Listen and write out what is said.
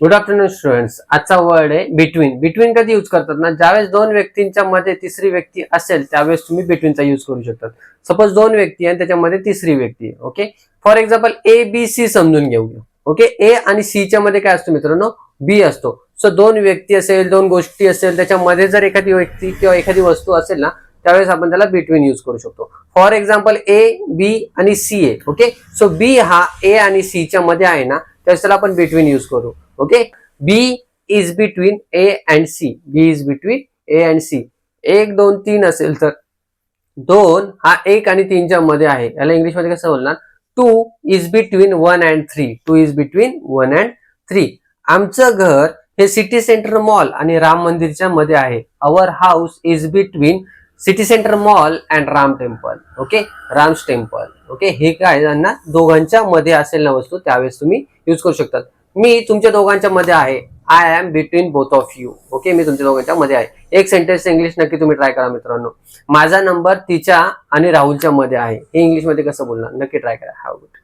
Good afternoon students. आजचा word आहे between. Between कधी यूज करतात ना, ज्यावेळेस दोन व्यक्तींच्या मध्ये तिसरी व्यक्ती असेल त्यावेळेस तुम्ही बिटवीनचा यूज करू शकतात. सपोज दोन व्यक्ती आणि त्याच्यामध्ये तिसरी व्यक्ती आहे. Okay, for example A B C समजून घेऊया. ओके, ए आणि सी च्या मध्ये काय असतो मित्रांनो? बी असतो. सो दोन व्यक्ती असेल, दोन गोष्टी असेल, त्याच्यामध्ये जर एखादी व्यक्ती किंवा एखादी वस्तू असेल ना, त्यावेळेस आपण त्याला बिटवीन यूज करू शकतो. फॉर एक्झाम्पल ए बी आणि सी आहे. ओके, सो बी हा ए आणि सी च्या मध्ये आहे ना, त्यावेळेस त्याला आपण बिटवीन यूज करू. Okay, B is between A and C. B is between A and C. एक दोन तीन असेल तर दोन हा एक आणि तीनच्या मध्ये आहे, याला इंग्लिश मध्ये कसं बोलणार? Two is between one and three. Two is between one and three. आमचं घर हे सिटी सेंटर मॉल आणि राम मंदिरच्या मध्ये आहे. Our house is between city centre mall and Ram temple. Okay, Ram's temple. Okay, हे काय ना दोघांच्या मध्ये असेल ना वस्तू, त्यावेळेस तुम्ही यूज करू शकतात. मी तुमच्या दोघांच्या मध्ये आहे. I am between both of you. Okay, मी तुमच्या दोघांच्या मध्ये आहे. एक सेंटेन्स इंग्लिश नक्की तुम्ही ट्राय करा मित्रांनो. माझा नंबर तिच्या आणि राहुलच्या मध्ये आहे. हे इंग्लिश मध्ये कसं बोलणार? नक्की ट्राय करा. हाव गुड.